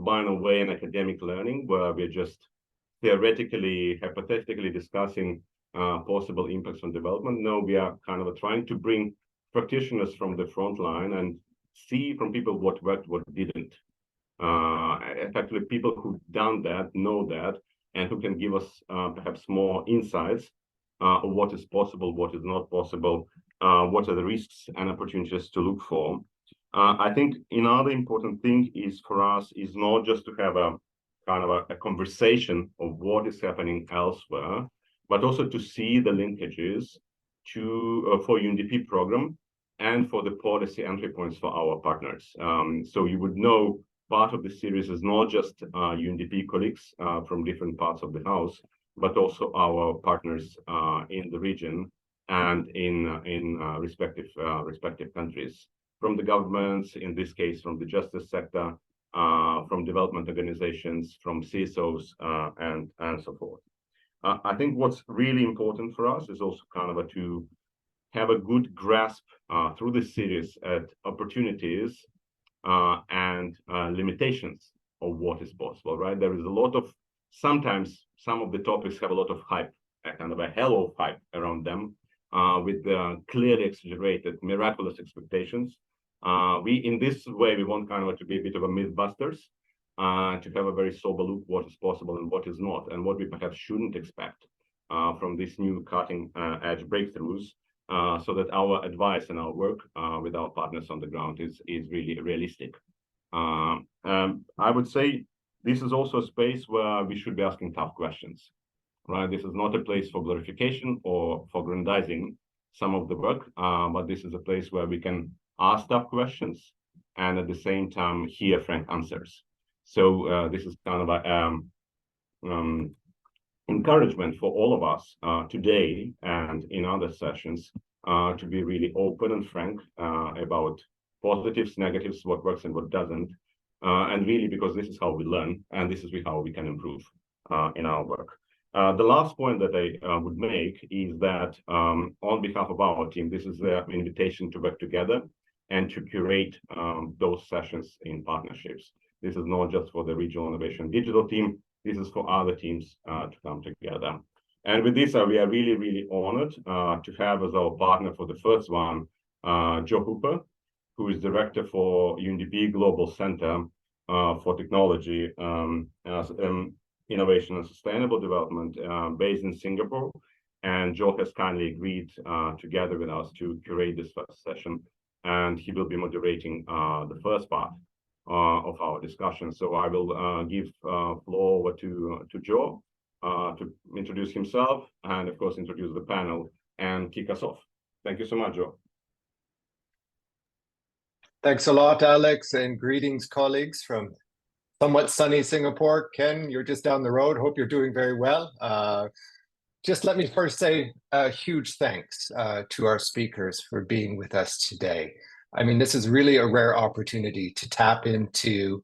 by no way an academic learning where we're just theoretically, hypothetically discussing possible impacts on development. No, we are kind of trying to bring practitioners from the front line and see from people what worked, what didn't. Effectively, people who've done that, know that, and who can give us perhaps more insights on what is possible, what is not possible, what are the risks and opportunities to look for. I think another important thing is for us is not just to have a kind of a conversation of what is happening elsewhere, but also to see the linkages to for UNDP program and for the policy entry points for our partners. So you would know part of the series is not just UNDP colleagues from different parts of the house, but also our partners in the region and in respective countries, from the governments, in this case, from the justice sector, from development organizations, from CSOs, and so forth. I think what's really important for us is also kind of to have a good grasp through this series at opportunities and limitations of what is possible, right? There is a lot of, sometimes some of the topics have a lot of hype, a kind of a halo of hype around them, with clearly exaggerated, miraculous expectations. In this way, we want kind of to be a bit of a mythbusters, to have a very sober look what is possible and what is not, and what we perhaps shouldn't expect from these new cutting edge breakthroughs, so that our advice and our work with our partners on the ground is really realistic. I would say this is also a space where we should be asking tough questions, right? This is not a place for glorification or for grandizing some of the work, but this is a place where we can ask tough questions and at the same time hear frank answers. So this is kind of a encouragement for all of us today and in other sessions to be really open and frank about positives, negatives, what works and what doesn't, and really because this is how we learn and this is how we can improve in our work. The last point that I would make is that on behalf of our team, this is the invitation to work together and to curate those sessions in partnerships. This is not just for the Regional Innovation Digital team, this is for other teams to come together. And with this, we are really, really honored to have as our partner for the first one, Joe Hooper, who is Director for UNDP Global Center for Technology, Innovation and Sustainable Development based in Singapore. And Joe has kindly agreed together with us to curate this first session, and he will be moderating the first part of our discussion. So I will give floor over to Joe to introduce himself and, of course, introduce the panel and kick us off. Thank you so much, Joe. Thanks a lot, Alex, and greetings, colleagues from somewhat sunny Singapore. Ken, you're just down the road. Hope you're doing very well. Just let me first say a huge thanks to our speakers for being with us today. I mean, this is really a rare opportunity to tap into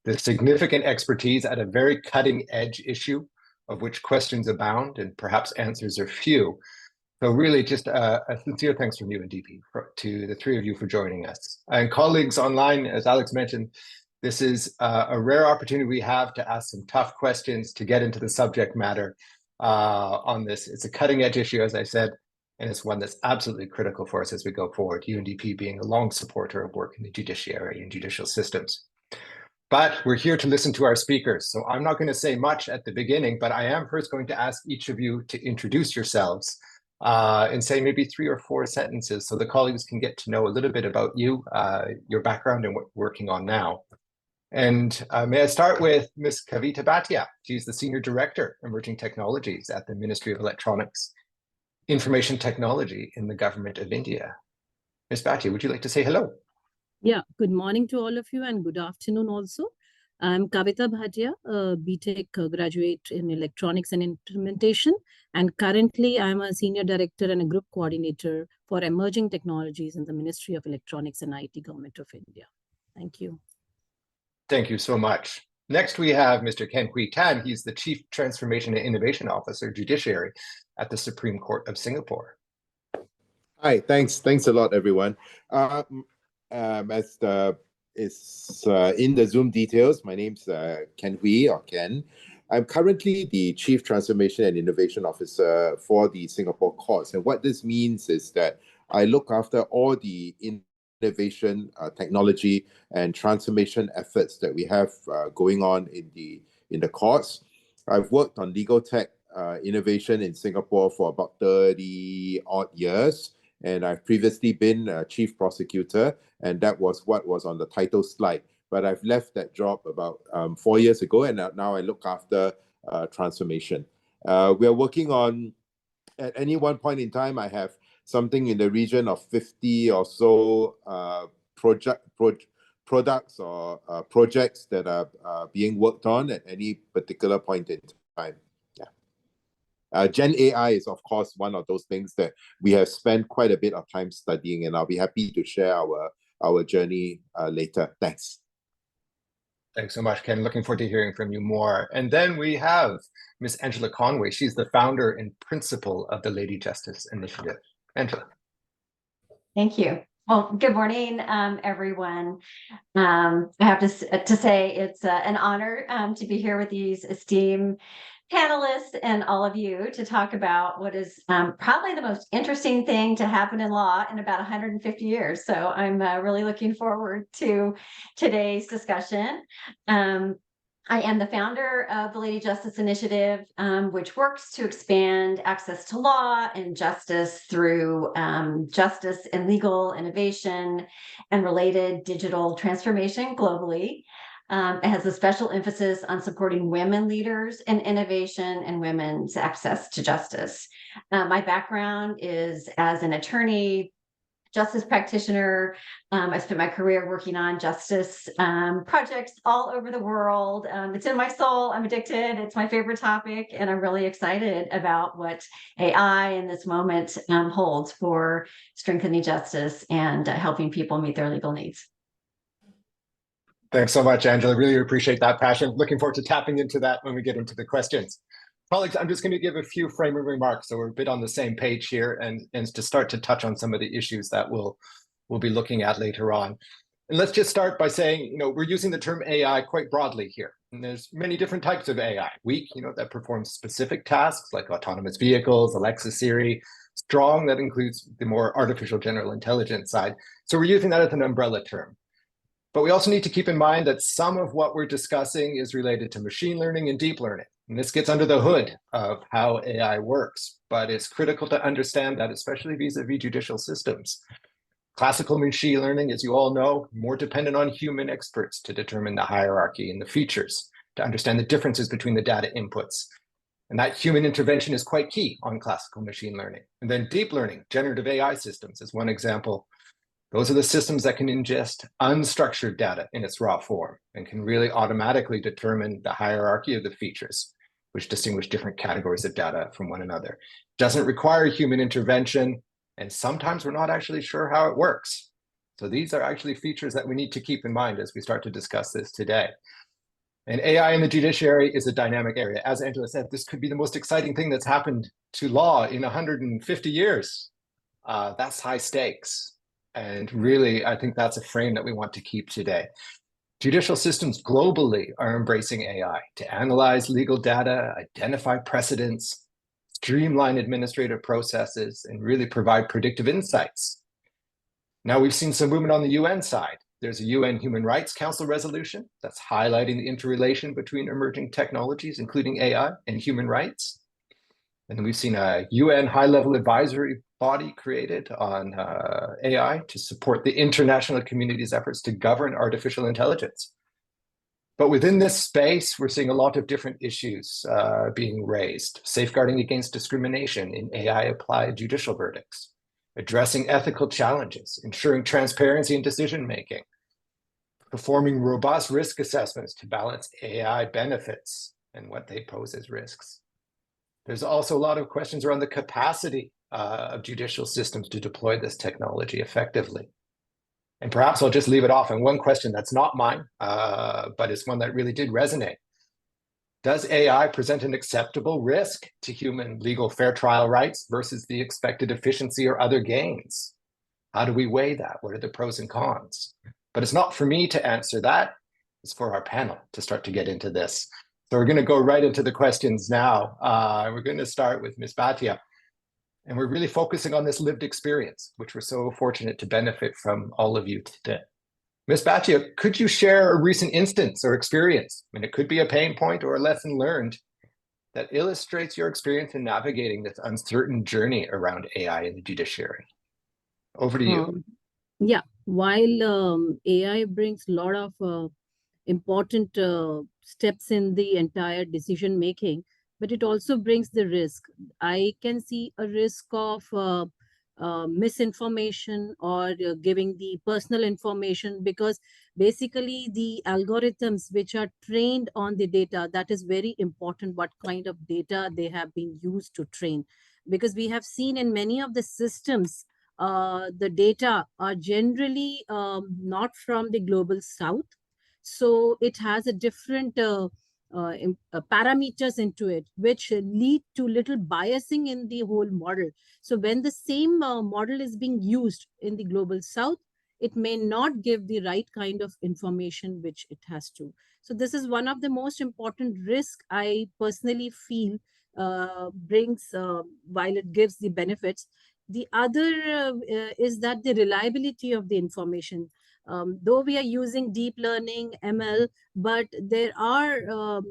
the significant expertise at a very cutting edge issue of which questions abound and perhaps answers are few. So really just a sincere thanks from UNDP to the three of you for joining us. And colleagues online, as Alex mentioned, this is a rare opportunity we have to ask some tough questions, to get into the subject matter on this. It's a cutting edge issue, as I said, and it's one that's absolutely critical for us as we go forward, UNDP being a long supporter of work in the judiciary and judicial systems. But we're here to listen to our speakers. So I'm not going to say much at the beginning, but I am first going to ask each of you to introduce yourselves and say maybe 3 or 4 sentences so the colleagues can get to know a little bit about you, your background and what you're working on now. And may I start with Ms. Kavita Bhatia. She's the Senior Director, Emerging Technologies at the Ministry of Electronics, Information Technology in the Government of India. Ms. Bhatia, would you like to say hello? Yeah, good morning to all of you and good afternoon also. I'm Kavita Bhatia, a BTech graduate in Electronics and Instrumentation, and currently I'm a Senior Director and a Group Coordinator for Emerging Technologies in the Ministry of Electronics and IT, Government of India. Thank you. Thank you so much. Next, we have Mr. Ken Hwee Tan. He's the Chief Transformation and Innovation Officer, Judiciary at the Supreme Court of Singapore. Hi, thanks a lot, everyone. As the is in the Zoom details. My name's Hwee or Ken. I'm currently the Chief Transformation and Innovation Officer for the Singapore Courts. And what this means is that I look after all the innovation, technology, and transformation efforts that we have going on in the courts. I've worked on legal tech innovation in Singapore for about 30 odd years. And I've previously been a chief prosecutor, and that was what was on the title slide. But I've left that job about 4 years ago, and now I look after transformation. We are working on, at any one point in time, I have something in the region of 50 or so products or projects that are being worked on at any particular point in time. Gen AI is, of course, one of those things that we have spent quite a bit of time studying, and I'll be happy to share our journey later. Thanks. Thanks so much, Ken. Looking forward to hearing from you more. And then we have Ms. Angela Conway. She's the founder and principal of the Lady Justice Initiative. Angela. Thank you. Well, good morning, everyone. I have to say it's an honor to be here with these esteemed panelists and all of you to talk about what is probably the most interesting thing to happen in law in about 150 years. So I'm really looking forward to today's discussion. I am the founder of the Lady Justice Initiative, which works to expand access to law and justice through justice and legal innovation and related digital transformation globally. It has a special emphasis on supporting women leaders in innovation and women's access to justice. My background is as an attorney, justice practitioner. I spent my career working on justice projects all over the world. It's in my soul. I'm addicted. It's my favorite topic. And I'm really excited about what AI in this moment holds for strengthening justice and helping people meet their legal needs. Thanks so much, Angela. Really appreciate that passion. Looking forward to tapping into that when we get into the questions. Colleagues, I'm just going to give a few framing remarks so we're a bit on the same page here and to start to touch on some of the issues that we'll be looking at later on. And let's just start by saying, we're using the term AI quite broadly here. And there's many different types of AI. Weak, that performs specific tasks like autonomous vehicles, Alexa, Siri. Strong, that includes the more artificial general intelligence side. So we're using that as an umbrella term. But we also need to keep in mind that some of what we're discussing is related to machine learning and deep learning. And this gets under the hood of how AI works, but it's critical to understand that, especially vis-a-vis judicial systems. Classical machine learning, as you all know, more dependent on human experts to determine the hierarchy and the features, to understand the differences between the data inputs. And that human intervention is quite key on classical machine learning. And then deep learning, generative AI systems is one example. Those are the systems that can ingest unstructured data in its raw form and can really automatically determine the hierarchy of the features, which distinguish different categories of data from one another. Doesn't require human intervention, and sometimes we're not actually sure how it works. So these are actually features that we need to keep in mind as we start to discuss this today. And AI in the judiciary is a dynamic area. As Angela said, this could be the most exciting thing that's happened to law in 150 years. That's high stakes. And really, I think that's a frame that we want to keep today. Judicial systems globally are embracing AI to analyze legal data, identify precedents, streamline administrative processes, and really provide predictive insights. Now, we've seen some movement on the UN side. There's a UN Human Rights Council resolution that's highlighting the interrelation between emerging technologies, including AI and human rights. And then we've seen a UN high-level advisory body created on AI to support the international community's efforts to govern artificial intelligence. But within this space, we're seeing a lot of different issues being raised. Safeguarding against discrimination in AI-applied judicial verdicts, addressing ethical challenges, ensuring transparency in decision-making, performing robust risk assessments to balance AI benefits and what they pose as risks. There's also a lot of questions around the capacity of judicial systems to deploy this technology effectively. And perhaps I'll just leave it off on one question that's not mine, but it's one that really did resonate. Does AI present an acceptable risk to human legal fair trial rights versus the expected efficiency or other gains? How do we weigh that? What are the pros and cons? But it's not for me to answer that. It's for our panel to start to get into this. So we're going to go right into the questions now. We're going to start with Ms. Bhatia. And we're really focusing on this lived experience, which we're so fortunate to benefit from all of you today. Ms. Bhatia, could you share a recent instance or experience, and it could be a pain point or a lesson learned, that illustrates your experience in navigating this uncertain journey around AI in the judiciary? Over to you. Yeah, while AI brings a lot of important steps in the entire decision making, but it also brings the risk. I can see a risk of misinformation or giving the personal information, because basically the algorithms which are trained on the data, that is very important, what kind of data they have been used to train. Because we have seen in many of the systems, the data are generally not from the global south. So it has a different parameters into it, which lead to little biasing in the whole model. So when the same model is being used in the global south, it may not give the right kind of information which it has to. So this is one of the most important risks I personally feel brings, while it gives the benefits. The other is that the reliability of the information. Though we are using deep learning, ML, but there are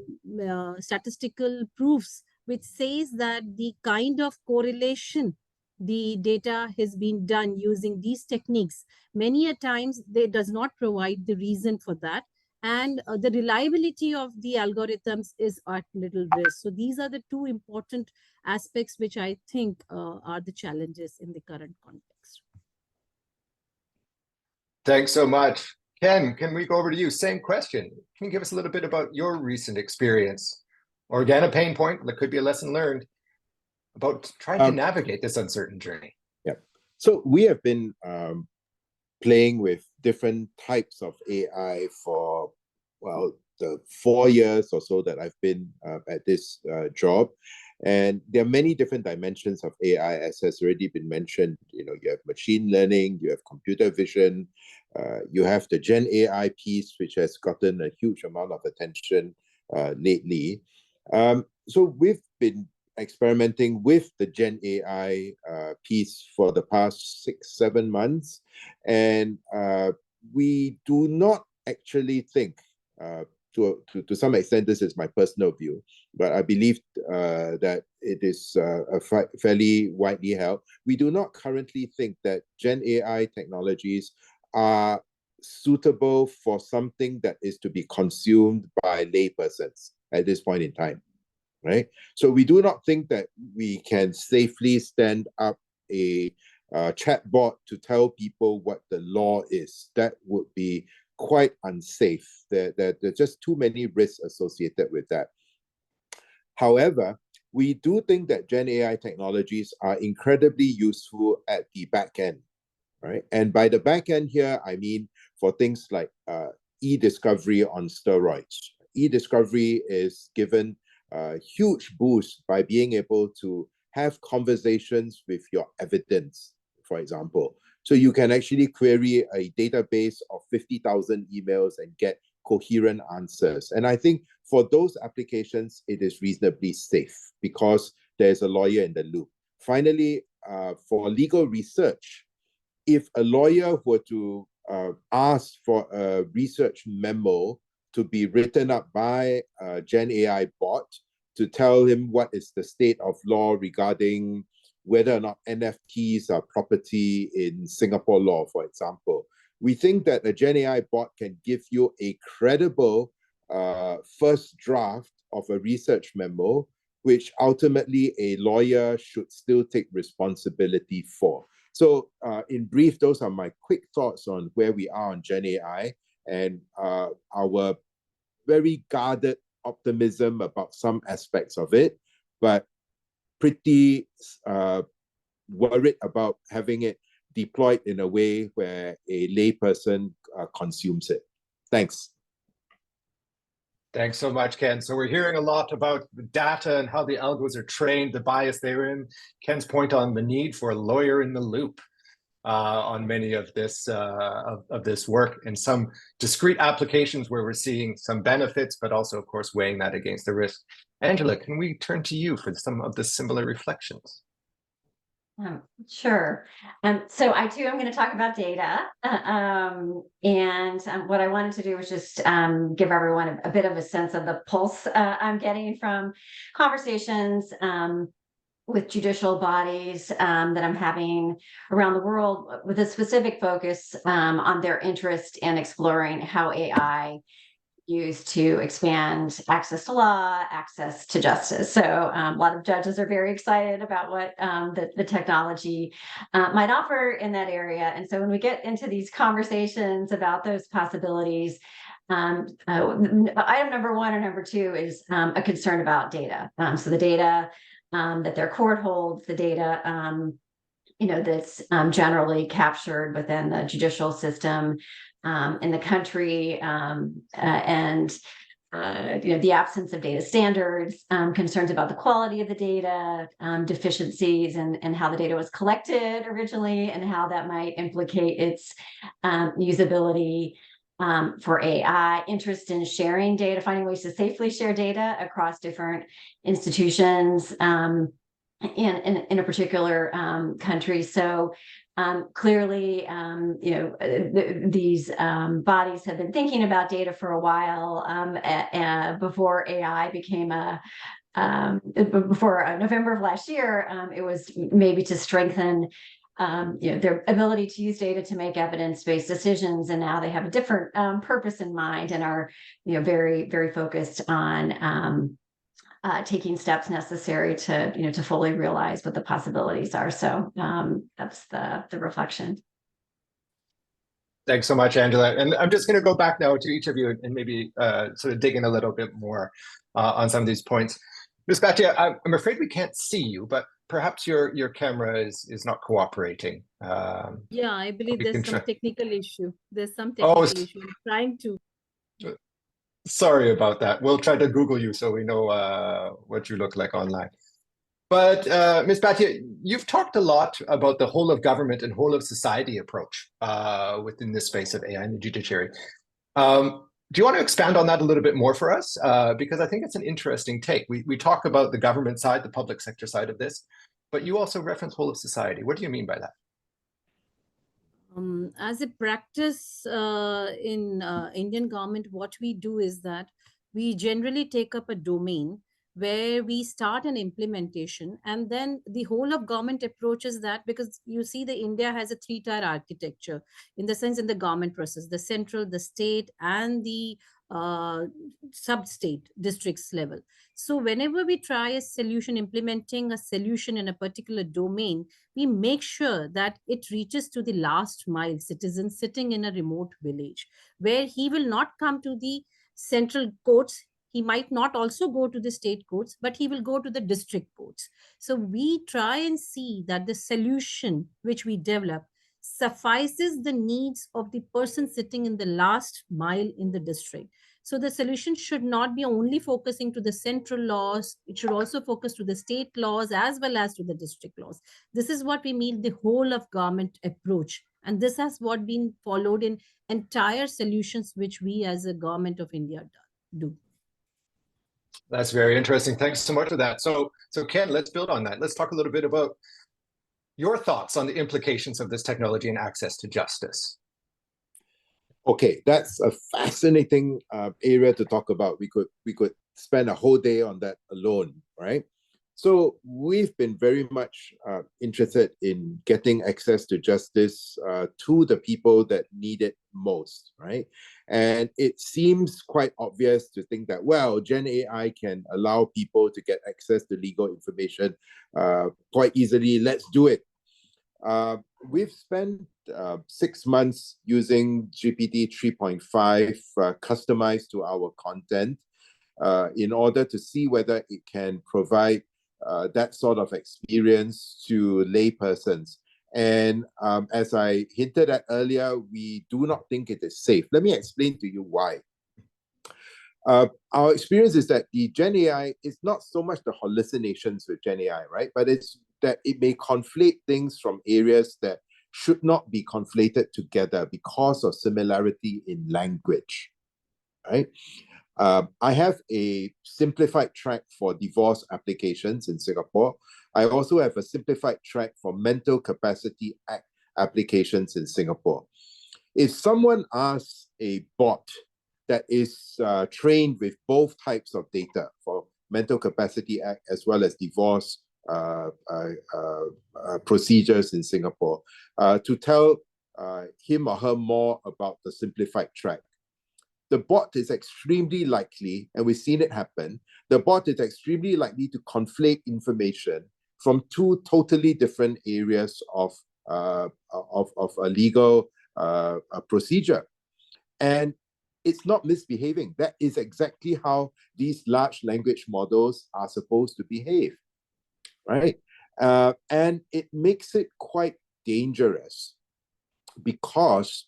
statistical proofs which says that the kind of correlation the data has been done using these techniques, many a times they does not provide the reason for that. And the reliability of the algorithms is at little risk. So these are the two important aspects which I think are the challenges in the current context. Thanks so much. Ken, can we go over to you? Same question. Can you give us a little bit about your recent experience, or again, a pain point that could be a lesson learned about trying to navigate this uncertain journey? Yeah. So we have been playing with different types of AI for, well, the 4 years or so that I've been at this job. And there are many different dimensions of AI, as has already been mentioned. You know, you have machine learning, you have computer vision, you have the Gen AI piece, which has gotten a huge amount of attention lately. So we've been experimenting with the Gen AI piece for the past 6-7 months, and we do not actually think, to some extent, this is my personal view, but I believe that it is fairly widely held. We do not currently think that Gen AI technologies are suitable for something that is to be consumed by laypersons at this point in time, right? So we do not think that we can safely stand up a chatbot to tell people what the law is. That would be quite unsafe. There are just too many risks associated with that. However, we do think that Gen AI technologies are incredibly useful at the back end, right? And by the back end here, I mean for things like e-discovery on steroids. E-discovery is given a huge boost by being able to have conversations with your evidence, for example. So you can actually query a database of 50,000 emails and get coherent answers. And I think for those applications, it is reasonably safe because there's a lawyer in the loop. Finally, for legal research, if a lawyer were to ask for a research memo to be written up by a Gen AI bot to tell him what is the state of law regarding whether or not NFTs are property in Singapore law, for example, we think that a Gen AI bot can give you a credible first draft of a research memo, which ultimately a lawyer should still take responsibility for. So in brief, those are my quick thoughts on where we are on Gen AI and our very guarded optimism about some aspects of it, but pretty worried about having it deployed in a way where a layperson consumes it. Thanks. Thanks so much, Ken. So we're hearing a lot about the data and how the algos are trained, the bias they're in. Ken's point on the need for a lawyer in the loop. on many of this work, and some discrete applications where we're seeing some benefits, but also, of course, weighing that against the risk. Angela, can we turn to you for some of the similar reflections? Sure. So I too am going to talk about data. What I wanted to do was just give everyone a bit of a sense of the pulse I'm getting from conversations with judicial bodies that I'm having around the world, with a specific focus on their interest in exploring how AI used to expand access to law, access to justice. So a lot of judges are very excited about what the technology might offer in that area. And so when we get into these conversations about those possibilities, item number one or number two is a concern about data. So the data that their court holds, the data that's generally captured within the judicial system in the country, and the absence of data standards, concerns about the quality of the data, deficiencies and how the data was collected originally, and how that might implicate its usability for AI, interest in sharing data, finding ways to safely share data across different institutions in a particular country. So clearly, these bodies have been thinking about data for a while before AI became before November of last year. It was maybe to strengthen their ability to use data to make evidence-based decisions, and now they have a different purpose in mind and are very, very focused on taking steps necessary to fully realize what the possibilities are. So that's the reflection. Thanks so much, Angela. And I'm just going to go back now to each of you and maybe sort of dig in a little bit more on some of these points. Ms. Bhatia, I'm afraid we can't see you, but perhaps your camera is not cooperating. Yeah, I believe there's some technical issue. There's some Oh, technical issue. I'm trying to. Sorry about that. We'll try to Google you so we know what you look like online. But Ms. Bhatia, you've talked a lot about the whole of government and whole of society approach within this space of AI and the judiciary. Do you want to expand on that a little bit more for us? Because I think it's an interesting take. We talk about the government side, the public sector side of this, but you also reference whole of society. What do you mean by that? As a practice in Indian government, what we do is that we generally take up a domain where we start an implementation, and then the whole of government approaches that, because you see the India has a three-tier architecture in the sense in the government process, the central, the state, and the sub-state districts level. So whenever we try a solution, implementing a solution in a particular domain, we make sure that it reaches to the last mile citizen sitting in a remote village, where he will not come to the central courts. He might not also go to the state courts, but he will go to the district courts. So we try and see that the solution which we develop suffices the needs of the person sitting in the last mile in the district. So the solution should not be only focusing to the central laws. It should also focus to the state laws as well as to the district laws. This is what we mean the whole of government approach. And this has what been followed in entire solutions which we as a government of India do. That's very interesting. Thanks so much for that. So Ken, let's build on that. Let's talk a little bit about your thoughts on the implications of this technology and access to justice. Okay, that's a fascinating area to talk about. We could spend a whole day on that alone, right? So we've been very much interested in getting access to justice to the people that need it most, right? And it seems quite obvious to think that, well, Gen AI can allow people to get access to legal information quite easily. Let's do it. We've spent 6 months using GPT 3.5 customized to our content in order to see whether it can provide that sort of experience to laypersons. And as I hinted at earlier, we do not think it is safe. Let me explain to you why. Our experience is that the Gen AI is not so much the hallucinations with Gen AI, right? But it's that it may conflate things from areas that should not be conflated together because of similarity in language, right? I have a simplified track for divorce applications in Singapore. I also have a simplified track for Mental Capacity Act applications in Singapore. If someone asks a bot that is trained with both types of data for Mental Capacity Act as well as divorce procedures in Singapore, to tell him or her more about the simplified track, the bot is extremely likely, and we've seen it happen, the bot is extremely likely to conflate information from two totally different areas of a legal procedure. And it's not misbehaving. That is exactly how these large language models are supposed to behave, right? And it makes it quite dangerous because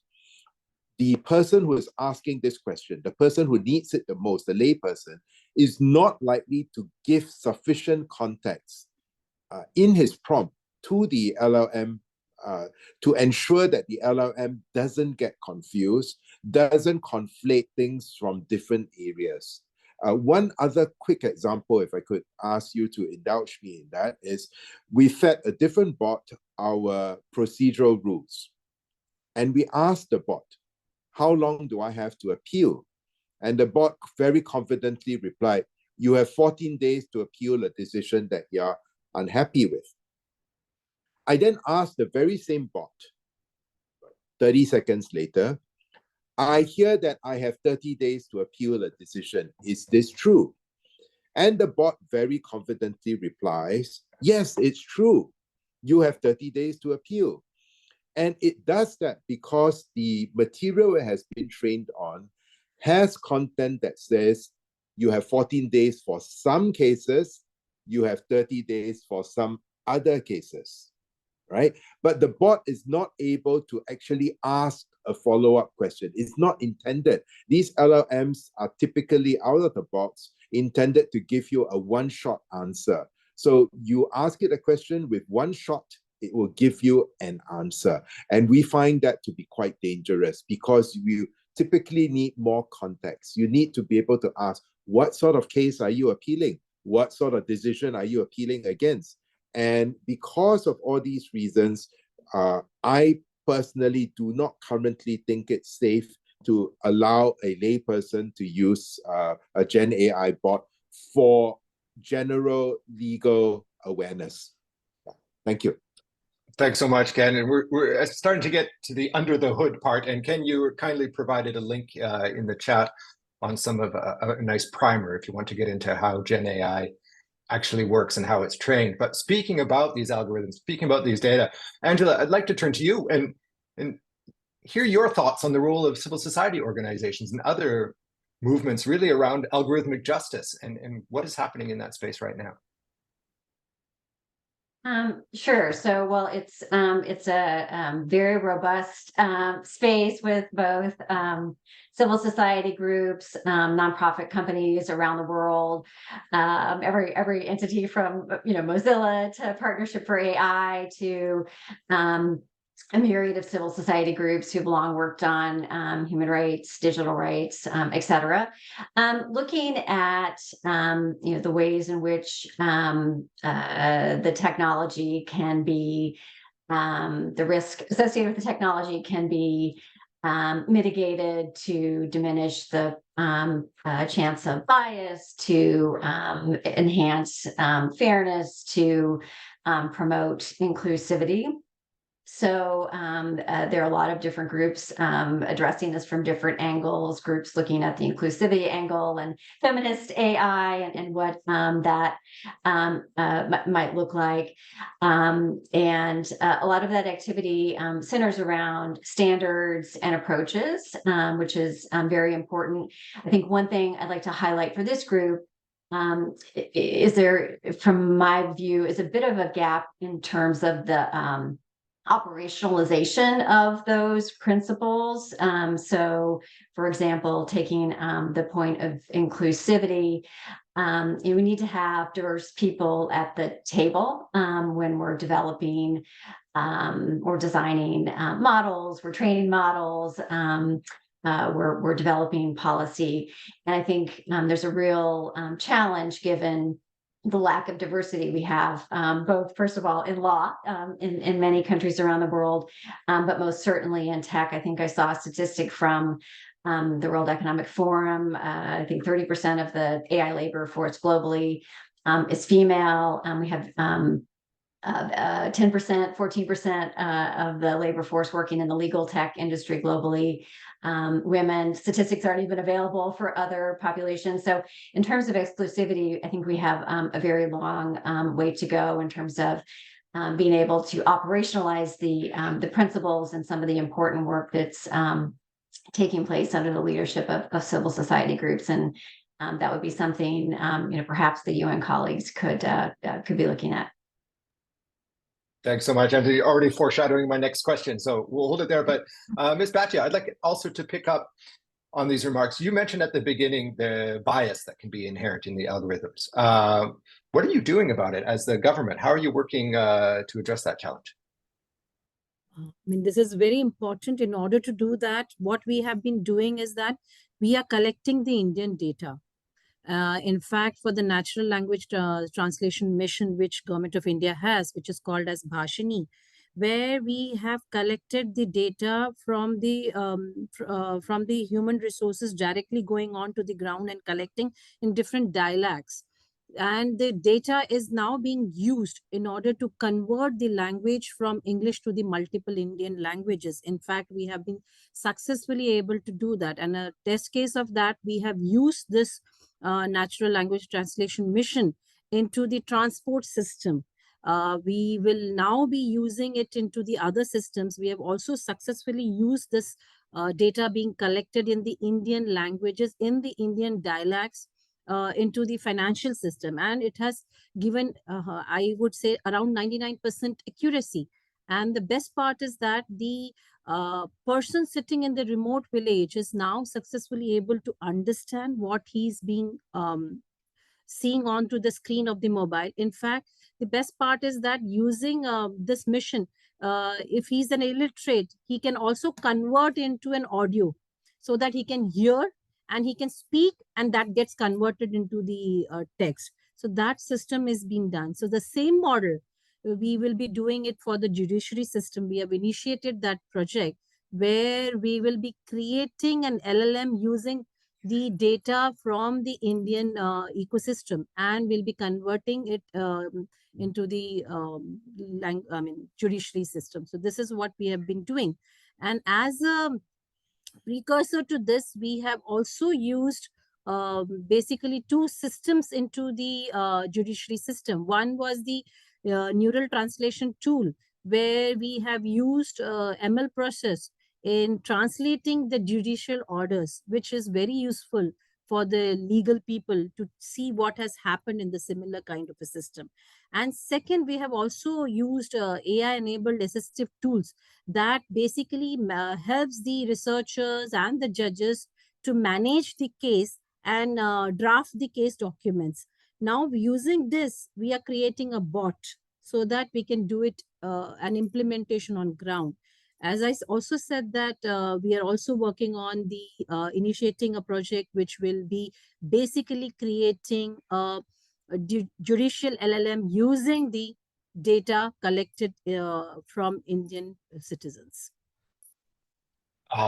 the person who is asking this question, the person who needs it the most, the layperson, is not likely to give sufficient context in his prompt to the LLM to ensure that the LLM doesn't get confused, doesn't conflate things from different areas. One other quick example, if I could ask you to indulge me in that, is we fed a different bot our procedural rules. And we asked the bot, how long do I have to appeal? And the bot very confidently replied, you have 14 days to appeal a decision that you're unhappy with. I then asked the very same bot, 30 seconds later, I hear that I have 30 days to appeal a decision. Is this true? And the bot very confidently replies, yes, it's true. You have 30 days to appeal. And it does that because the material it has been trained on has content that says you have 14 days for some cases, you have 30 days for some other cases, right? But the bot is not able to actually ask a follow-up question. It's not intended. These LLMs are typically out of the box, intended to give you a one-shot answer. So you ask it a question with one shot, it will give you an answer. And we find that to be quite dangerous because you typically need more context. You need to be able to ask, what sort of case are you appealing? What sort of decision are you appealing against? And because of all these reasons, I personally do not currently think it's safe to allow a layperson to use a Gen AI bot for general legal awareness. Thank you. Thanks so much, Ken. And we're starting to get to the under the hood part. And Ken, you kindly provided a link in the chat on some of a nice primer if you want to get into how Gen AI actually works and how it's trained. But speaking about these algorithms, speaking about these data, Angela, I'd like to turn to you and hear your thoughts on the role of civil society organizations and other movements really around algorithmic justice and what is happening in that space right now. Sure. So, well, it's a very robust space with both civil society groups, nonprofit companies around the world, every entity from Mozilla to Partnership for AI to a myriad of civil society groups who've long worked on human rights, digital rights, et cetera. Looking at the ways in which the technology can be, the risk associated with the technology can be mitigated to diminish the chance of bias, to enhance fairness, to promote inclusivity. So there are a lot of different groups addressing this from different angles, groups looking at the inclusivity angle and feminist AI and what that might look like. And a lot of that activity centers around standards and approaches, which is very important. I think one thing I'd like to highlight for this group is there, from my view, is a bit of a gap in terms of the operationalization of those principles. So, for example, taking the point of inclusivity, And we need to have diverse people at the table when we're developing or designing models, we're training models, we're developing policy. And I think there's a real challenge given the lack of diversity we have, both, first of all, in law in many countries around the world, but most certainly in tech. I think I saw a statistic from the World Economic Forum. I think 30% of the AI labor force globally is female. We have 10%, 14% of the labor force working in the legal tech industry globally. Women, statistics aren't even available for other populations. So in terms of exclusivity, I think we have a very long way to go in terms of being able to operationalize the principles and some of the important work that's taking place under the leadership of civil society groups. And that would be something, perhaps the UN colleagues could be looking at. Thanks so much, Anthony. Already foreshadowing my next question, so we'll hold it there. But Ms. Bhatia, I'd like also to pick up on these remarks. You mentioned at the beginning the bias that can be inherent in the algorithms. What are you doing about it as the government? How are you working to address that challenge? I mean, this is very important. In order to do that, what we have been doing is that we are collecting the Indian data. In fact, for the natural language translation mission, which Government of India has, which is called as Bhashini, where we have collected the data from the human resources directly going on to the ground and collecting in different dialects. And the data is now being used in order to convert the language from English to the multiple Indian languages. In fact, we have been successfully able to do that. And a test case of that, we have used this natural language translation mission into the transport system. We will now be using it into the other systems. We have also successfully used this data being collected in the Indian languages, in the Indian dialects, into the financial system. And it has given, I would say, around 99% accuracy. And the best part is that the person sitting in the remote village is now successfully able to understand what he's being seeing onto the screen of the mobile. In fact, the best part is that using this mission, if he's an illiterate, he can also convert into an audio so that he can hear and he can speak, and that gets converted into the text. So that system is being done. So the same model, we will be doing it for the judiciary system. We have initiated that project where we will be creating an LLM using the data from the Indian ecosystem, and we'll be converting it into the judiciary system. So this is what we have been doing. And as a precursor to this, we have also used basically two systems into the judiciary system. One was the neural translation tool, where we have used ML process in translating the judicial orders, which is very useful for the legal people to see what has happened in the similar kind of a system. And second, we have also used AI-enabled assistive tools that basically helps the researchers and the judges to manage the case and draft the case documents. Now, using this, we are creating a bot so that we can do it, an implementation on ground. As I also said that we are also working on the initiating a project which will be basically creating a judicial LLM using the data collected from Indian citizens.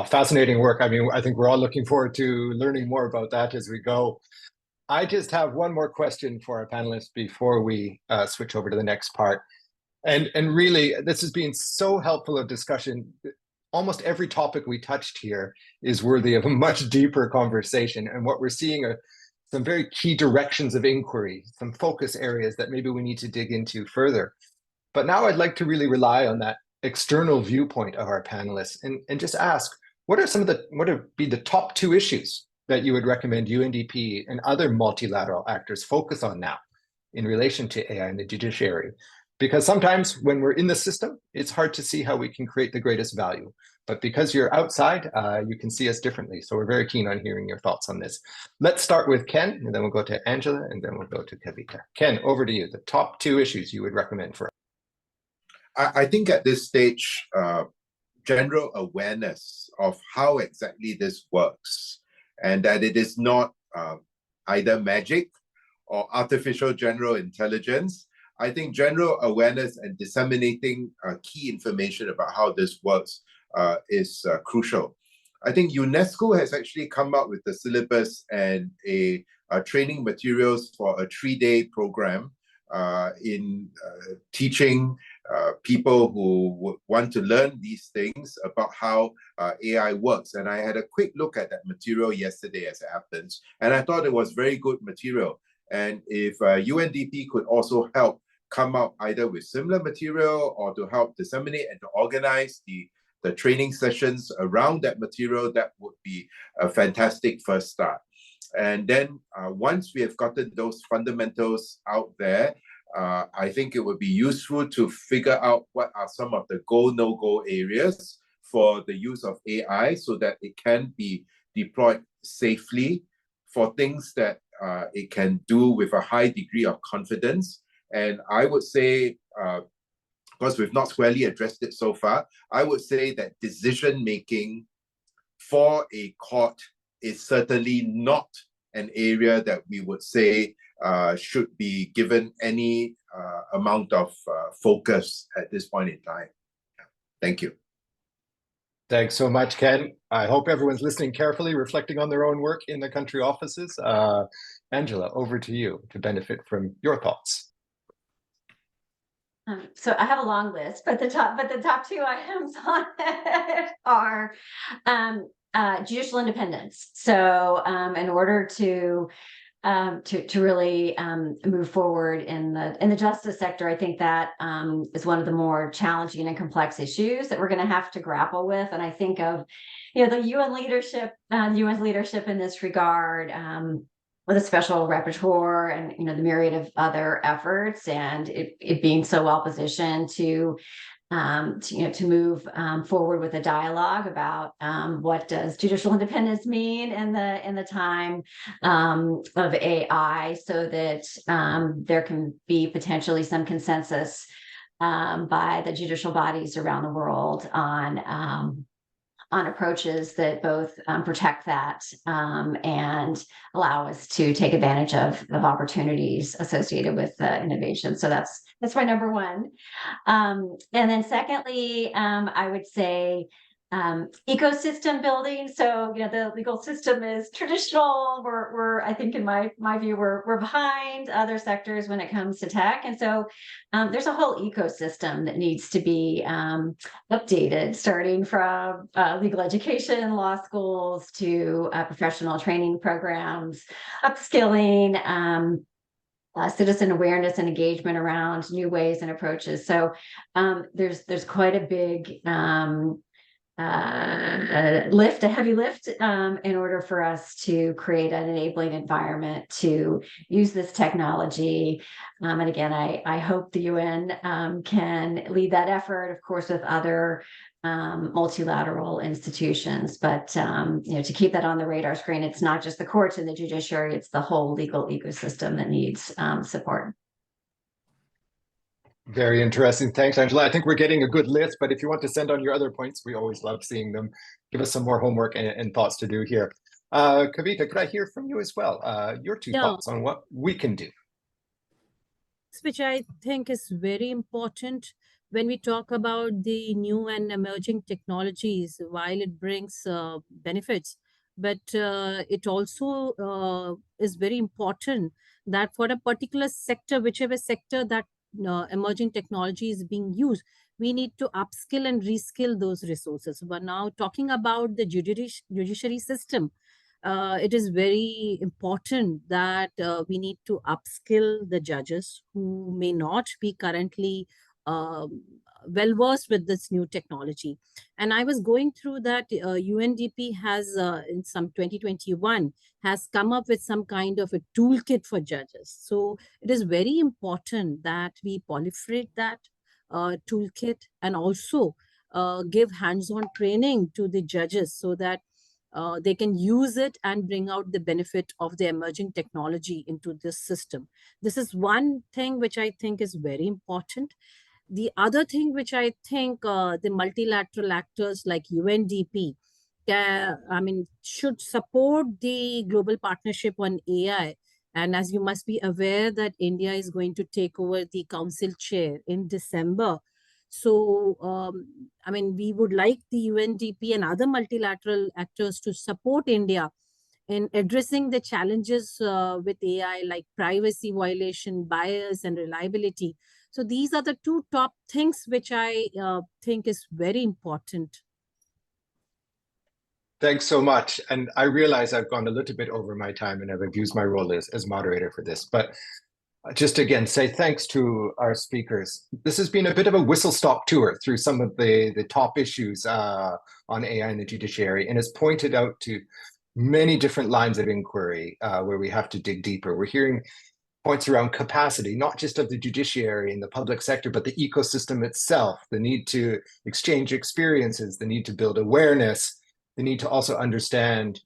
Fascinating work. I mean, I think we're all looking forward to learning more about that as we go. I just have one more question for our panelists before we switch over to the next part. And really, this has been so helpful of discussion. Almost every topic we touched here is worthy of a much deeper conversation. And what we're seeing are some very key directions of inquiry, some focus areas that maybe we need to dig into further. But now I'd like to really rely on that external viewpoint of our panelists and just ask, what would be the top two issues that you would recommend UNDP and other multilateral actors focus on now in relation to AI and the judiciary? Because sometimes when we're in the system, it's hard to see how we can create the greatest value. But because you're outside, you can see us differently. So we're very keen on hearing your thoughts on this. Let's start with Ken, and then we'll go to Angela, and then we'll go to Kavita. Ken, over to you. The top 2 issues you would recommend for us. I think at this stage, general awareness of how exactly this works, and that it is not either magic or artificial general intelligence. I think general awareness and disseminating key information about how this works is crucial. I think UNESCO has actually come up with the syllabus and a training materials for a 3-day program in teaching people who want to learn these things about how AI works. And I had a quick look at that material yesterday as it happens, and I thought it was very good material. And if UNDP could also help come out either with similar material or to help disseminate and to organize the training sessions around that material, that would be a fantastic first start. And then once we have gotten those fundamentals out there, I think it would be useful to figure out what are some of the go, no-go areas for the use of AI so that it can be deployed safely for things that it can do with a high degree of confidence. And I would say, because we've not squarely addressed it so far, I would say that decision-making for a court is certainly not an area that we would say should be given any amount of focus at this point in time. Thank you. Thanks so much, Ken. I hope everyone's listening carefully, reflecting on their own work in the country offices. Angela, over to you to benefit from your thoughts. So I have a long list, but the top 2 items on it are judicial independence. So in order to really move forward in the justice sector, I think that is one of the more challenging and complex issues that we're going to have to grapple with. And I think of, the UN leadership, UN's leadership in this regard, with a special rapporteur and the myriad of other efforts, and it being so well positioned to move forward with a dialogue about what does judicial independence mean in the time of AI, so that there can be potentially some consensus by the judicial bodies around the world on approaches that both protect that and allow us to take advantage of opportunities associated with innovation. So that's my number 1. And then secondly, I would say ecosystem building. So the legal system is traditional. We're I think in my view we're behind other sectors when it comes to tech, and so there's a whole ecosystem that needs to be updated, starting from legal education, law schools, to professional training programs, upskilling. Citizen awareness and engagement around new ways and approaches. So there's quite a big a heavy lift in order for us to create an enabling environment to use this technology. And again, I hope the UN can lead that effort, of course, with other multilateral institutions. But to keep that on the radar screen, it's not just the courts and the judiciary, it's the whole legal ecosystem that needs support. Very interesting. Thanks, Angela. I think we're getting a good list, but if you want to send on your other points, we always love seeing them. Give us some more homework and thoughts to do here. Kavita, could I hear from you as well? Your 2 thoughts on what we can do. Which I think is very important when we talk about the new and emerging technologies. While it brings benefits, but it also is very important that for a particular sector, whichever sector that emerging technology is being used, we need to upskill and reskill those resources. But now talking about the judiciary system, it is very important that we need to upskill the judges who may not be currently well versed with this new technology. And I was going through that UNDP has in some 2021 has come up with some kind of a toolkit for judges. So it is very important that we proliferate that toolkit and also give hands-on training to the judges so that they can use it and bring out the benefit of the emerging technology into this system. This is one thing which I think is very important. The other thing which I think the multilateral actors like UNDP, should support the global partnership on AI. And as you must be aware that India is going to take over the council chair in December. So, we would like the UNDP and other multilateral actors to support India in addressing the challenges with AI, like privacy violation, bias, and reliability. So these are the two top things which I think is very important. Thanks so much. And I realize I've gone a little bit over my time and I've abused my role as moderator for this, but just again, say thanks to our speakers. This has been a bit of a whistle-stop tour through some of the top issues on AI in the judiciary, and has pointed out to many different lines of inquiry where we have to dig deeper. We're hearing points around capacity, not just of the judiciary and the public sector, but the ecosystem itself, the need to exchange experiences, the need to build awareness, the need to also understand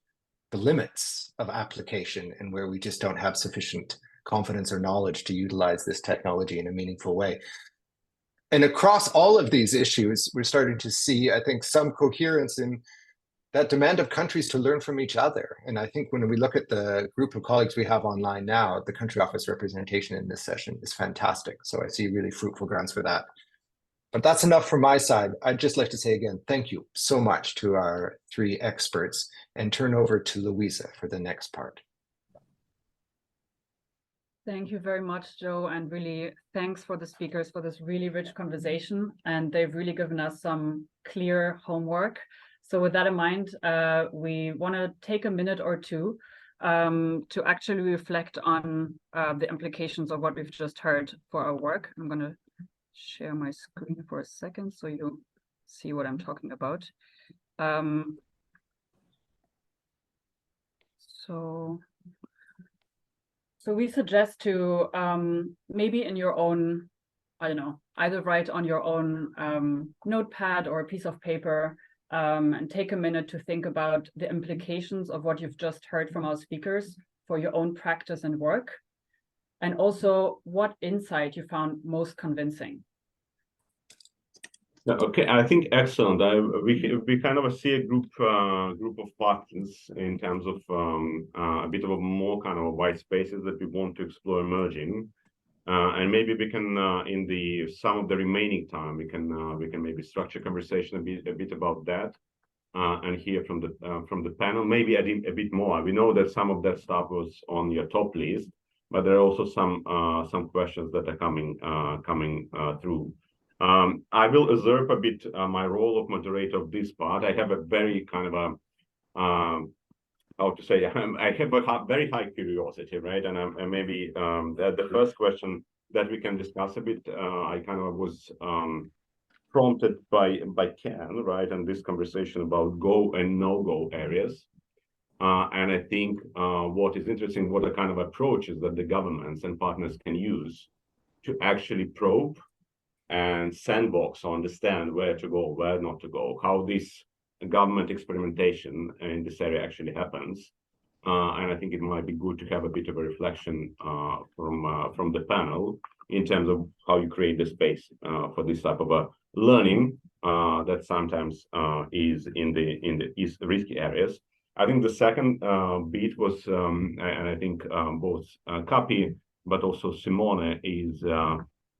the limits of application and where we just don't have sufficient confidence or knowledge to utilize this technology in a meaningful way. And across all of these issues, we're starting to see, I think, some coherence in that demand of countries to learn from each other. And I think when we look at the group of colleagues we have online now, the country office representation in this session is fantastic. So I see really fruitful grounds for that. But that's enough from my side. I'd just like to say again, thank you so much to our three experts, and turn over to Louisa for the next part. Thank you very much, Joe, and really thanks for the speakers for this really rich conversation. And they've really given us some clear homework. So with that in mind, we want to take a minute or two to actually reflect on the implications of what we've just heard for our work. I'm going to share my screen for a second so you see what I'm talking about. So we suggest to maybe in your own, I don't know, either write on your own notepad or a piece of paper and take a minute to think about the implications of what you've just heard from our speakers for your own practice and work, and also what insight you found most convincing. Okay, I think excellent. We kind of see a group of partners in terms of a bit of a more kind of white spaces that we want to explore emerging, and maybe we can in the some of the remaining time we can maybe structure conversation a bit about that and hear from the panel, maybe a bit more. We know that some of that stuff was on your top list, but there are also some questions that are coming through. I will usurp a bit my role of moderator of this part. I have a very kind of how to say, I have a very high curiosity, right? And maybe the first question that we can discuss a bit, I kind of was prompted by Ken, right? And this conversation about go and no-go areas. And I think what is interesting, what a kind of approaches that the governments and partners can use to actually probe and sandbox or understand where to go, where not to go, how this government experimentation in this area actually happens. And I think it might be good to have a bit of a reflection from the panel in terms of how you create the space for this type of a learning that sometimes is in the risky areas. I think the second bit was, and I think both Kapi but also Simone is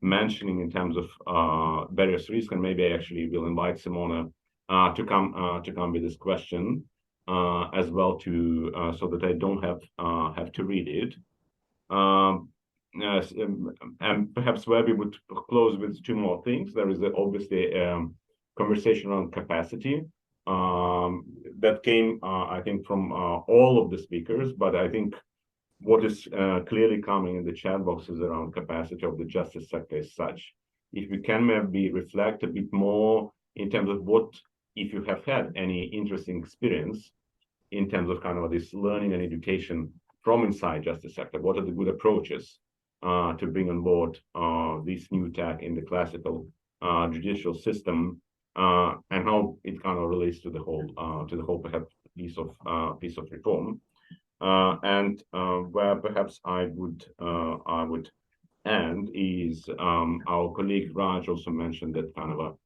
mentioning in terms of various risks, and maybe I actually will invite Simone to come with this question as well, to so that I don't have to read it. Yes, and perhaps where we would close with two more things. There is obviously conversation around capacity that came, I think, from all of the speakers, but I think what is clearly coming in the chat box is around capacity of the justice sector as such. if we can maybe reflect a bit more in terms of what, if you have had any interesting experience in terms of kind of this learning and education from inside justice sector, what are the good approaches to bring on board this new tech in the classical judicial system, and how it kind of relates to the whole perhaps piece of reform, and where perhaps I would end is our colleague Raj also mentioned that kind of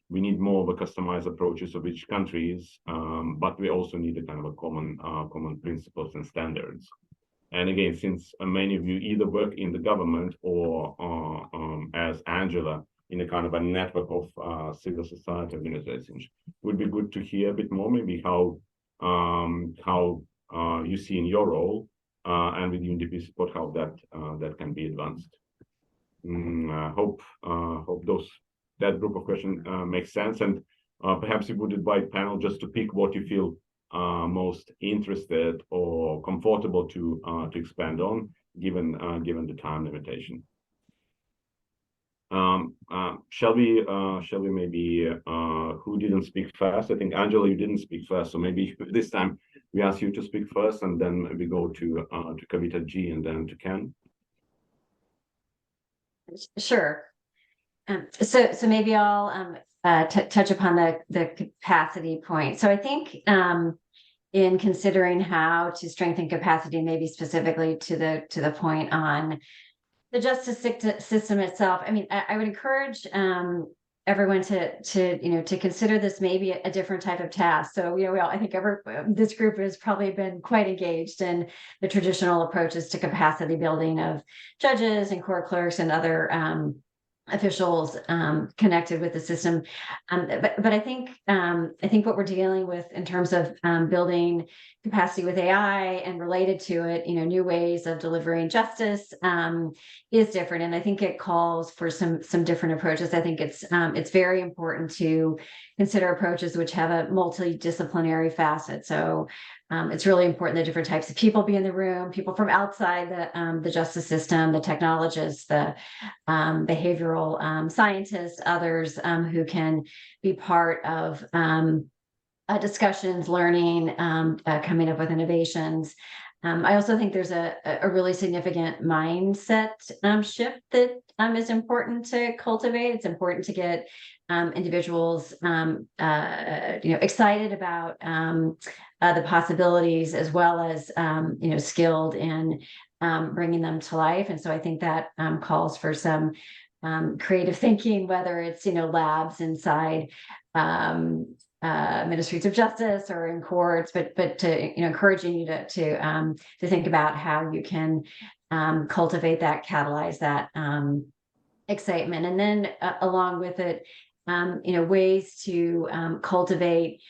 we need more of a customized approaches of each countries, but we also need a kind of a common principles and standards. And again, since many of you either work in the government or as Angela in a kind of a network of civil society organizations, would be good to hear a bit more maybe how you see in your role and with UNDP support how that can be advanced. Hope that group of questions makes sense, and perhaps you would invite panel just to pick what you feel most interested or comfortable to expand on, given the time limitation. Shall we maybe who didn't speak first? I think Angela, you didn't speak first, so maybe this time we ask you to speak first, and then we go to Kavita G, and then to Ken. Sure. So maybe I'll touch upon the capacity point. So I think in considering how to strengthen capacity, maybe specifically to the point on the justice system itself, I mean, I would encourage everyone to consider this maybe a different type of task. So I think this group has probably been quite engaged in the traditional approaches to capacity building of judges and court clerks and other officials connected with the system, but I think what we're dealing with in terms of building capacity with AI and related to it, new ways of delivering justice is different, and I think it calls for some different approaches. I think it's very important to consider approaches which have a multidisciplinary facet. So it's really important that different types of people be in the room, people from outside the justice system, the technologists, the behavioral scientists, others who can be part of discussions, learning, coming up with innovations. I also think there's a really significant mindset shift that is important to cultivate. It's important to get individuals excited about the possibilities, as well as skilled in bringing them to life. And so I think that calls for some creative thinking, whether it's labs inside ministries of justice or in courts, but to encouraging you to think about how you can cultivate that, catalyze that excitement, and then along with it, ways to cultivate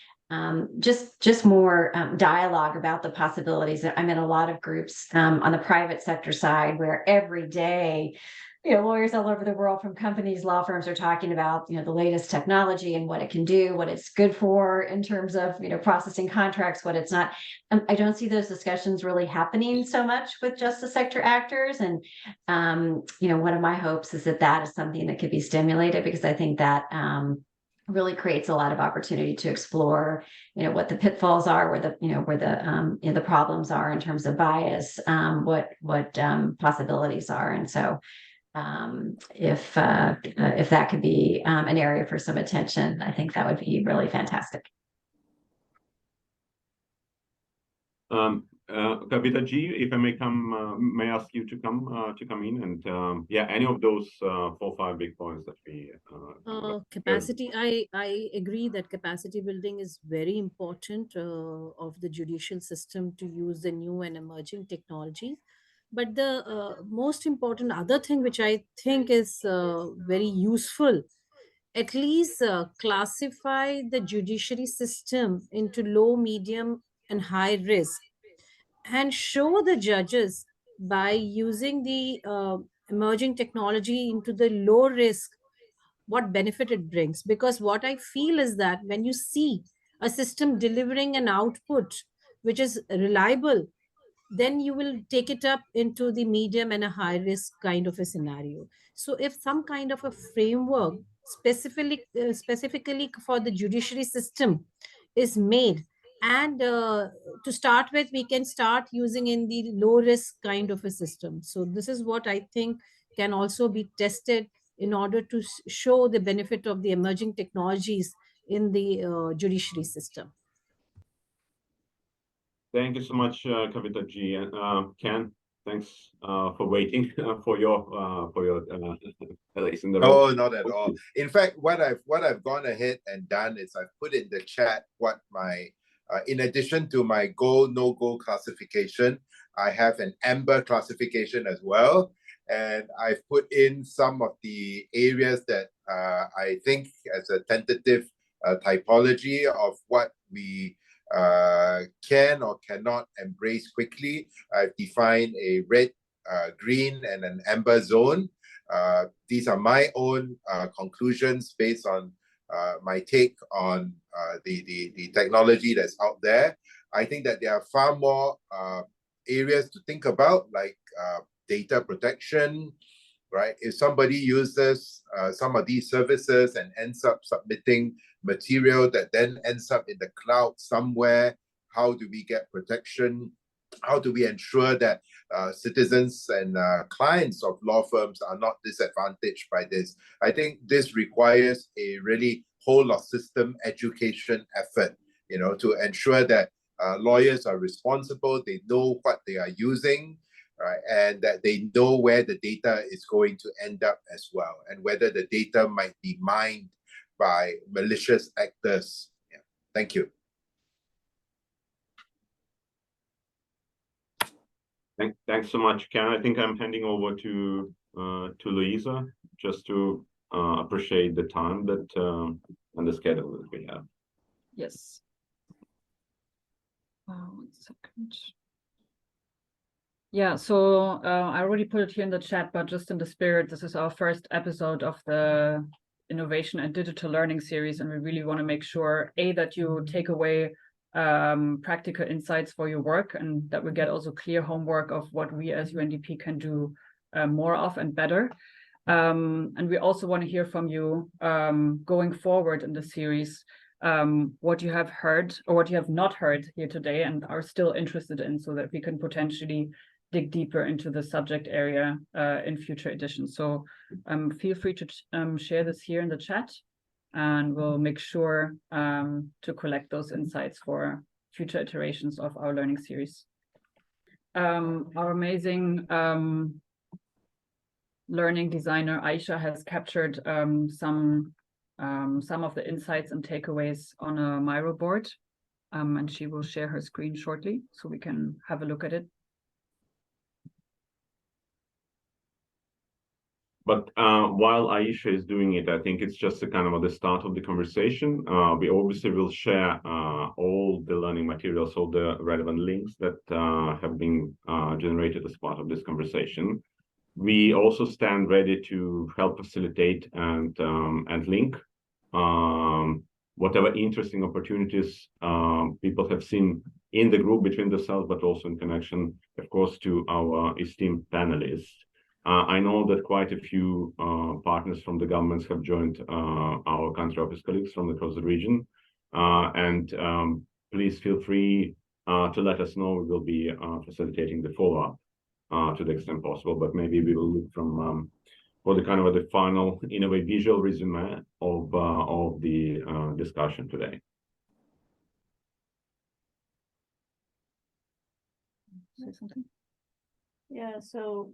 just more dialogue about the possibilities. I'm in a lot of groups on the private sector side where every day, lawyers all over the world from companies, law firms are talking about, the latest technology and what it can do, what it's good for in terms of, processing contracts, what it's not. I don't see those discussions really happening so much with justice sector actors. And, one of my hopes is that is something that could be stimulated, because I think that really creates a lot of opportunity to explore, what the pitfalls are, where the problems are in terms of bias, what possibilities are. And so if that could be an area for some attention, I think that would be really fantastic. Kavita G, if I may ask you to come in, and any of those 4 or 5 big points that we capacity. I agree that capacity building is very important of the judicial system to use the new and emerging technologies. But the most important other thing, which I think is very useful, at least classify the judiciary system into low, medium, and high risk, and show the judges by using the emerging technology into the low risk what benefit it brings. Because what I feel is that when you see a system delivering an output which is reliable, then you will take it up into the medium and a high risk kind of a scenario. So if some kind of a framework specifically for the judiciary system is made, and to start with, we can start using in the low risk kind of a system. So this is what I think can also be tested in order to show the benefit of the emerging technologies in the judiciary system. Thank you so much, Kavita ji. And Ken, thanks for waiting for your place in the room. Oh, not at all. In fact, what I've gone ahead and done is I've put in the chat what my in addition to my go no go classification, I have an amber classification as well, and I've put in some of the areas that I think as a tentative typology of what we can or cannot embrace quickly. I've defined a red, green, and an amber zone. These are my own conclusions based on my take on the technology that's out there. I think that there are far more areas to think about, like data protection, right? If somebody uses some of these services and ends up submitting material that then ends up in the cloud somewhere, how do we get protection? How do we ensure that citizens and clients of law firms are not disadvantaged by this? I think this requires a really whole of system education effort, you know, to ensure that lawyers are responsible, they know what they are using, right, and that they know where the data is going to end up as well, and whether the data might be mined by malicious actors. Yeah. Thank you. Thanks so much, Ken. I think I'm handing over to Louisa just to appreciate the time that and the schedule that we have. Yes. 1 second. Yeah, so I already put it here in the chat, but just in the spirit, this is our first episode of the Innovation and Digital Learning series, and we really want to make sure, A, that you take away practical insights for your work, and that we get also clear homework of what we as UNDP can do more of and better. And we also want to hear from you going forward in the series, what you have heard or what you have not heard here today and are still interested in, so that we can potentially dig deeper into the subject area in future editions. So feel free to share this here in the chat, and we'll make sure to collect those insights for future iterations of our learning series. Our amazing learning designer Aisha has captured some of the insights and takeaways on a Miro board, and she will share her screen shortly so we can have a look at it. But while Aisha is doing it, I think it's just a kind of the start of the conversation. We obviously will share all the learning materials, all the relevant links that have been generated as part of this conversation. We also stand ready to help facilitate and link whatever interesting opportunities people have seen in the group between themselves, but also in connection, of course, to our esteemed panelists. I know that quite a few partners from the governments have joined our country office colleagues from across the region. And please feel free to let us know. We will be facilitating the follow-up to the extent possible, but maybe we will look from for the kind of the final, in a way, visual resume of the discussion today. Say something? Yeah, so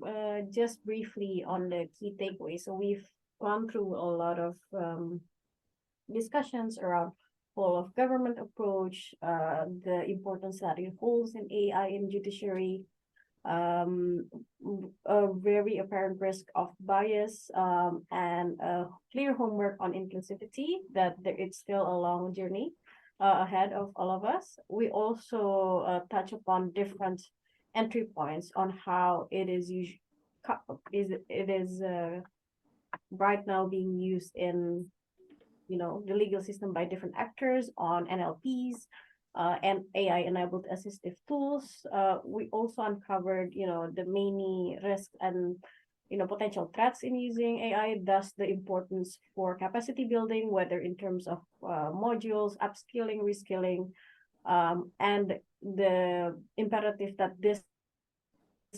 just briefly on the key takeaways. So we've gone through a lot of discussions around whole of government approach, the importance that it holds in AI in judiciary, a very apparent risk of bias, and a clear homework on inclusivity, that it's still a long journey ahead of all of us. We also touch upon different entry points on how it is right now being used in, you know, the legal system by different actors on NLPs, and AI-enabled assistive tools. We also uncovered, the many risks and potential threats in using AI, thus the importance for capacity building, whether in terms of modules, upskilling, reskilling, and the imperative that this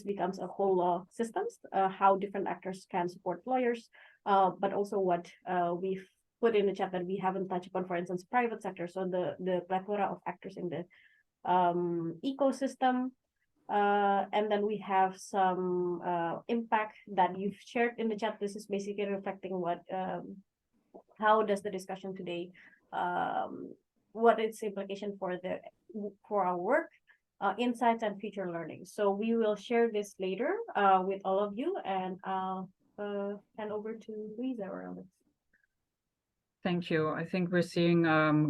becomes a whole law systems, how different actors can support lawyers, but also what we've put in the chat that we haven't touched upon, for instance, private sector. So the plethora of actors in the ecosystem. And then we have some impact that you've shared in the chat. This is basically reflecting what, how does the discussion today, what its implication for our work, insights and future learning. So we will share this later with all of you, and I'll hand over to Louisa or Alex. Thank you. I think we're seeing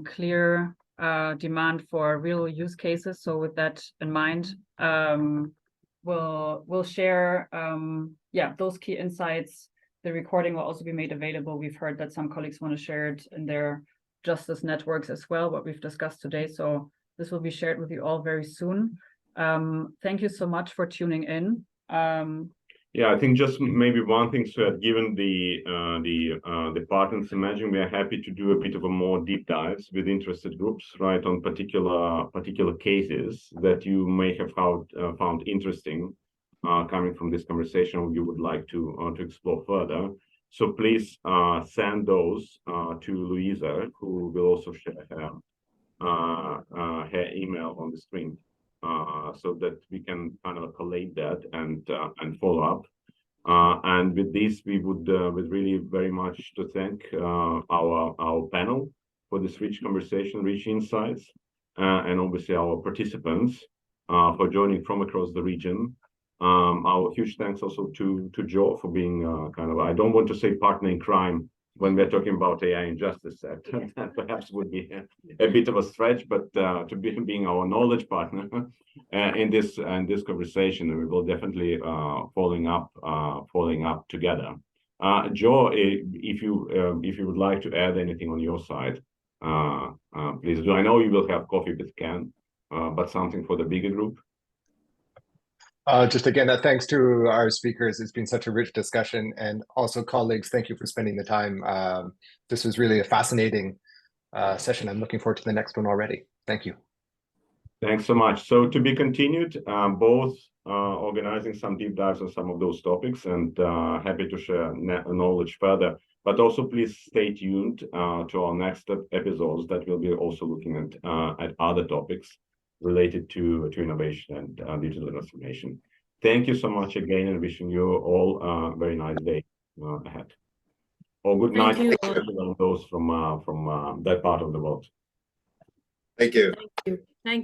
clear demand for real use cases. So with that in mind, we'll share those key insights. The recording will also be made available. We've heard that some colleagues want to share it in their justice networks as well, what we've discussed today. So this will be shared with you all very soon. Thank you so much for tuning in. Yeah, I think just maybe one thing to add, given the partners imagine, we are happy to do a bit of a more deep dives with interested groups, right, on particular cases that you may have found interesting coming from this conversation, or you would like to explore further. So please send those to Louisa, who will also share her email on the screen. So that we can kind of collate that and follow up. And with this, we would really very much to thank our panel for this rich conversation, rich insights, and obviously our participants for joining from across the region. Our huge thanks also to Joe for being kind of, I don't want to say partner in crime when we're talking about AI and justice sector. That perhaps would be a bit of a stretch, but to being our knowledge partner in this conversation, and we will definitely following up together. Joe, if you would like to add anything on your side, please do. I know you will have coffee with Ken, but something for the bigger group. Just again, thanks to our speakers. It's been such a rich discussion, and also colleagues, thank you for spending the time. This was really a fascinating session. I'm looking forward to the next one already. Thank you. Thanks so much. So to be continued, both organizing some deep dives on some of those topics, and happy to share knowledge further. But also please stay tuned to our next episodes that will be also looking at other topics related to innovation and digital transformation. Thank you so much again, and wishing you all a very nice day ahead. Or good night to those from that part of the world. Thank you. Thank you. Thank you.